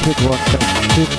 Pick one, pick.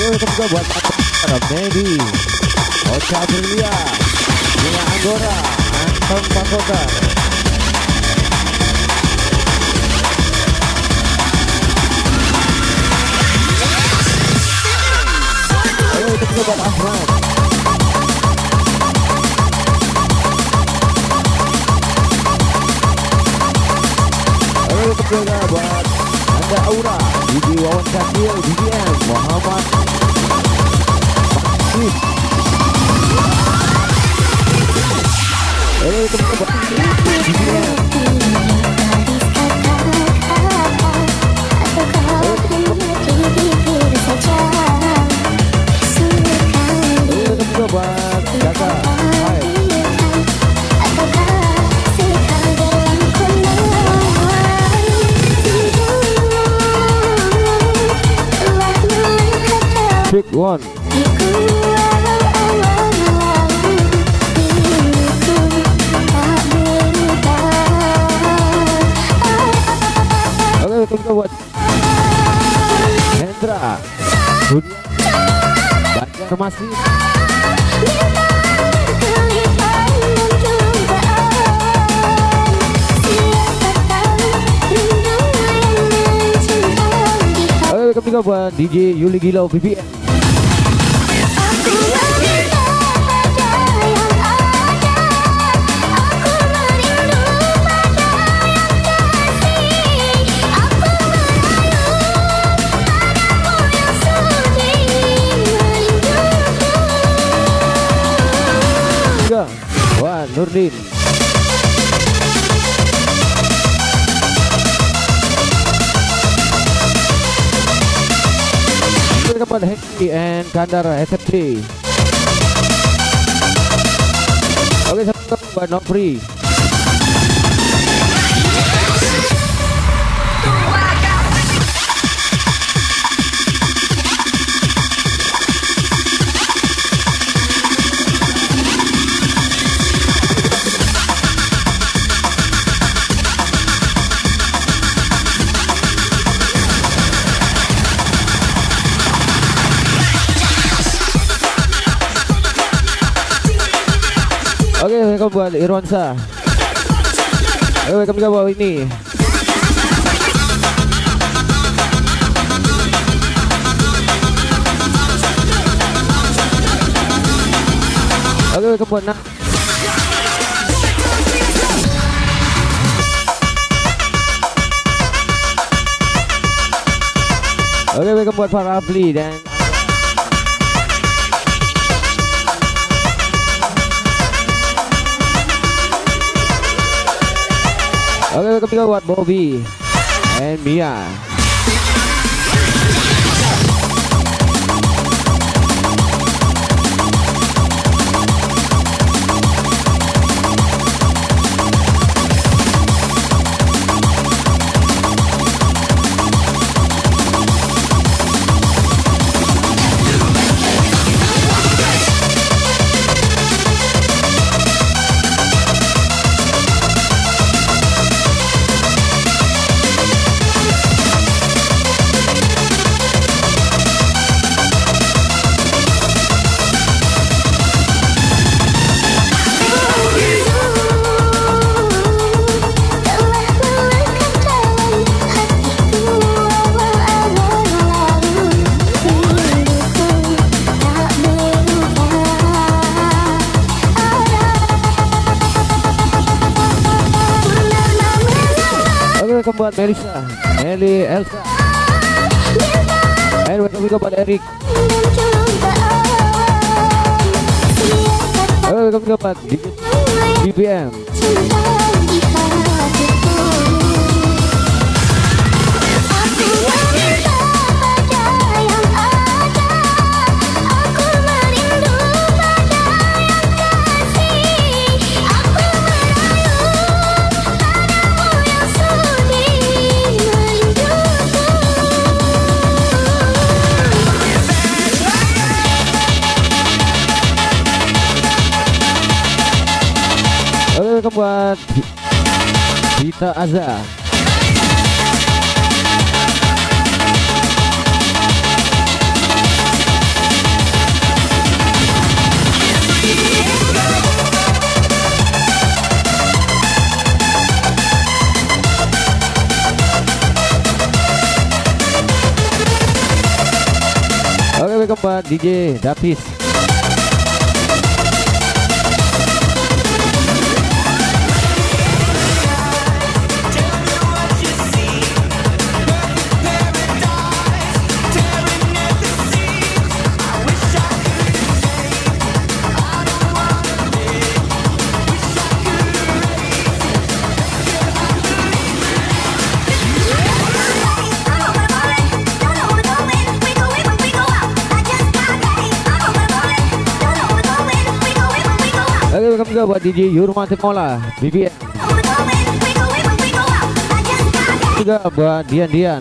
Ayo kita buat Medi, Ocha Aprilia, Mia Anggora, Anton Pakota. Ayo kita buat Ahmad. Ayo kita buat Anda Aura, Didi Wawan Cakil, DDM, Muhammad Maksud. Ayo kita buat DDM. Ayo kita buat Jaga Hai. Pick one. Oke, kita buat Hendra, Banjarmasin. Oke, kita buat DJ Yuli Gilau VPN. Wah, Nurdin. Kita pada Heki and Kandar SFT. Oke, satu buat Nopri. Oke, welcome buat Irwansa. Welcome juga buat ini. Oke, welcome buat Nak. Oke, welcome buat para Afli dan oke, ketiga buat Bobby and Mia. Welcome buat Melissa, Nelly, Elsa, and welcome juga buat Eric. welcome dapat BBM. Welcome buat Dita Azza. Oke, welcome buat DJ Davis. Oke, welcome juga buat DJ Yurman Timola, BBM. Juga buat Dian.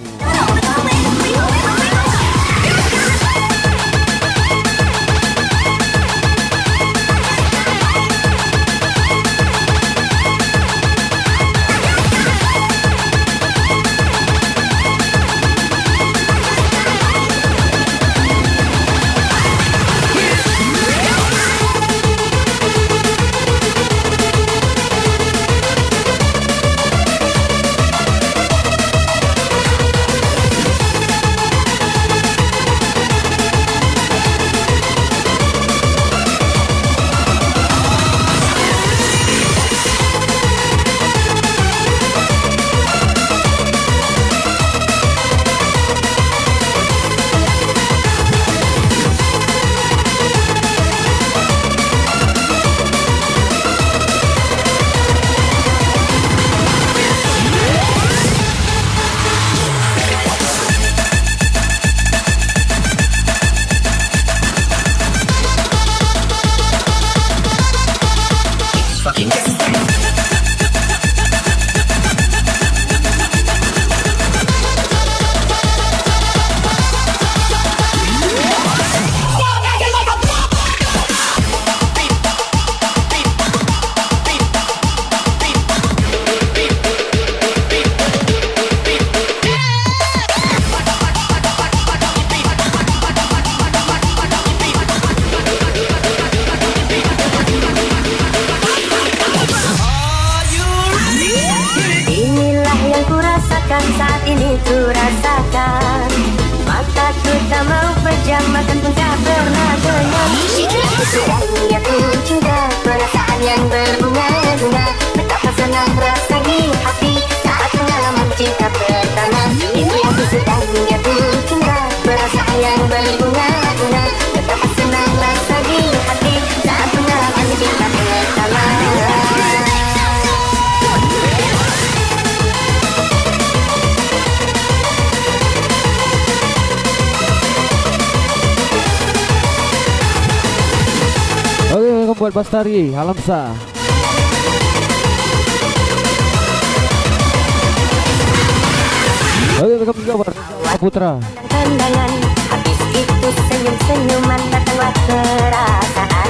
Saat ini ku rasakan, mataku tak mau pejam, makan pun tak pernah kenyang. Sedangnya ku cinta, perasaan yang berbunga-bunga. Betapa senang rasa di hati saat pengalaman cinta pertama. Itu yang ku sedangnya ku cinta, perasaan yang berbunga-bunga. Betapa senang rasa di hati saat pengalaman cinta pertama. Oke, welcome buat Bastari Alamsa. Oke, welcome juga buat Putra. Tendangan, habis itu senyum-senyuman, datanglah perasaan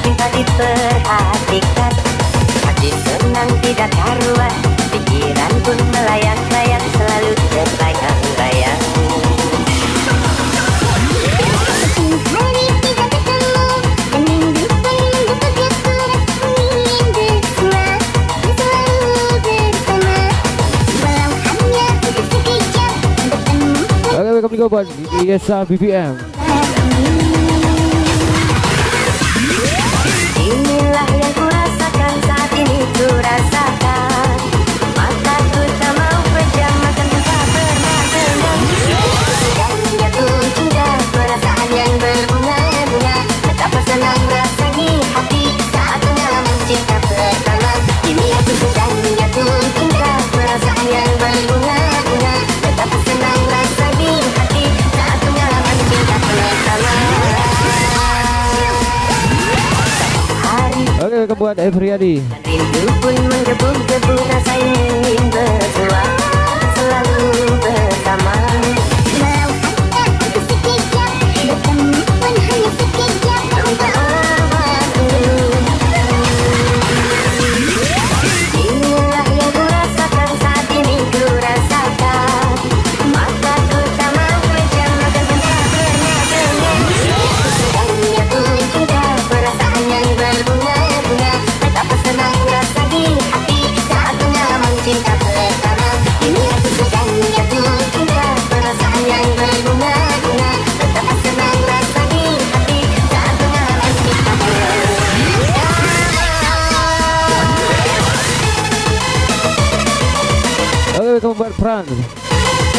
cinta diperhatikan. Hati senang tidak karuan, pikiran pun melayang-layang, selalu terbayang-bayang. Welcome juga buat Yesa BBM. Inilah yang ku rasakan, saat ini ku rasakan. Mataku tak mau pejam, makan pun tak pernah kenyang. Sedangnya ku cinta, perasaan yang berbunga-bunga. Betapa senang rasa di hati saat buat Efriadi. Rindu pun menggebu-gebu, rasa ingin bersua selalu bersama. Walau ada sekejap, bertemu pun hanya sekejap, tanpa waktu. Inilah yang ku rasakan saat ini, ku rasakan. Mataku tak mau pejam, akan pun tak pernah dengar. Sedangnya ku cinta, perasaan yang berbunga-bunga. Betapa senang rasa di hati saat pengalaman cinta pertama. Ini aku sedang jatuh cinta, perasaan yang berbunga-bunga. Betapa senang rasa di hati saat pengalaman cinta pertama. Oke, kamu buat Franz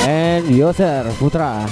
and Yoser Putra.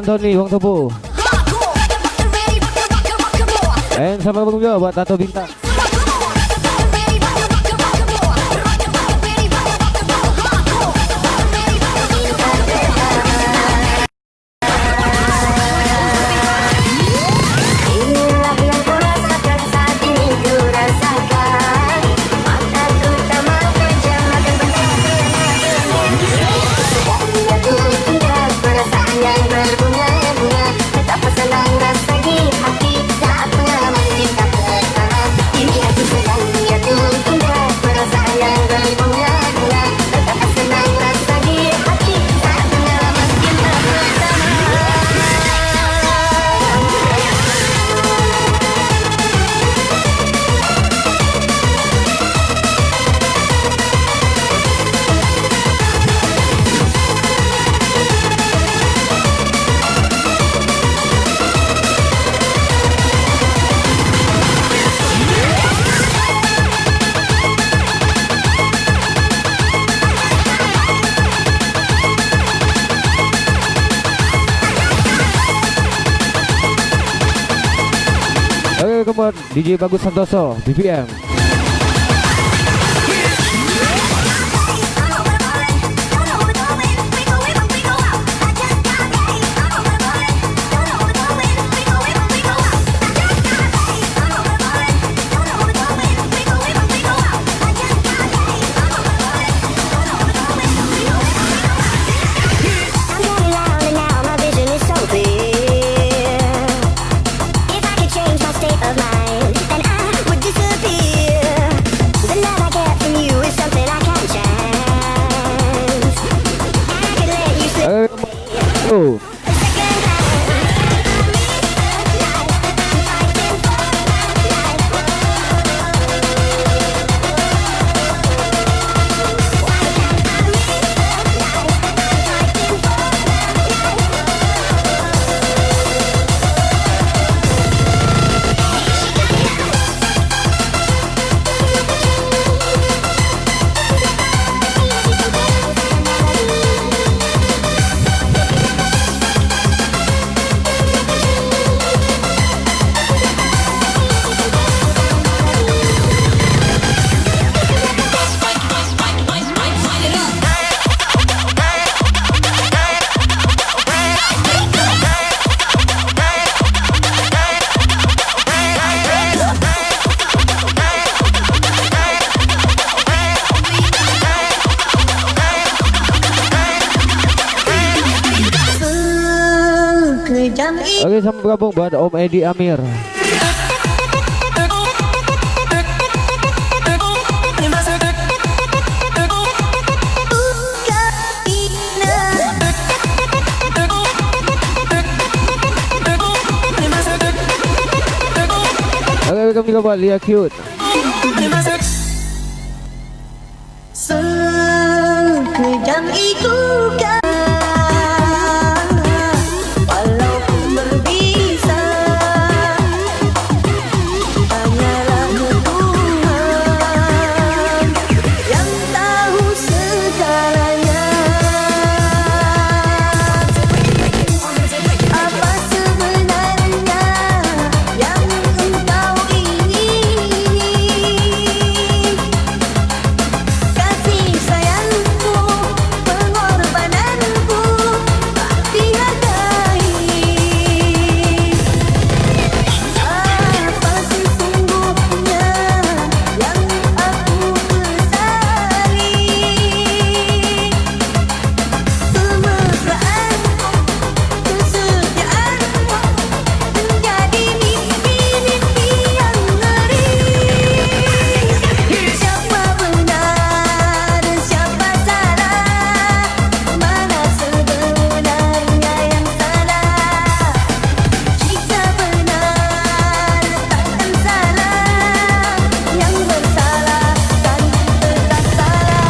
Anthony Wong Topo. And sama juga buat Tato Bintang. Kemudian DJ Bagus Santoso BPM. Of mind, and I would disappear. Oke, sama bergabung buat Om Edi Amir. Oke, welcome juga buat Lia Cute. Sekejap itu kan walaupun berbisa, hanyalah Tuhan yang tahu segalanya. Apa sebenarnya yang engkau ingini? Kasih sayangku, pengorbananku tak dihargai. Apa sesungguhnya yang aku sesali? Kemesraanmu, kesetiaanmu menjadi mimpi-mimpi yang ngeri. Siapa benar, siapa salah? Mana sebenarnya yang salah? Jika benar takkan salah, yang bersalah kan tetap salah.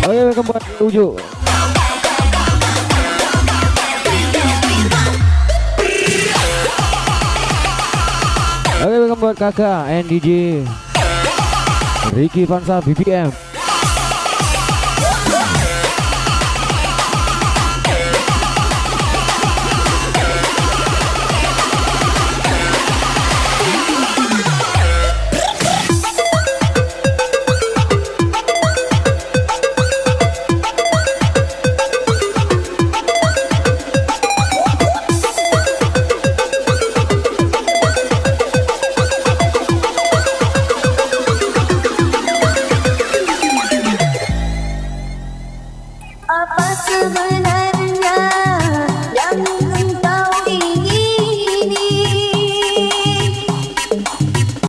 Oke, welcome buat Uju. Oke, welcome buat kakak NDJ Ricky Vansa BBM.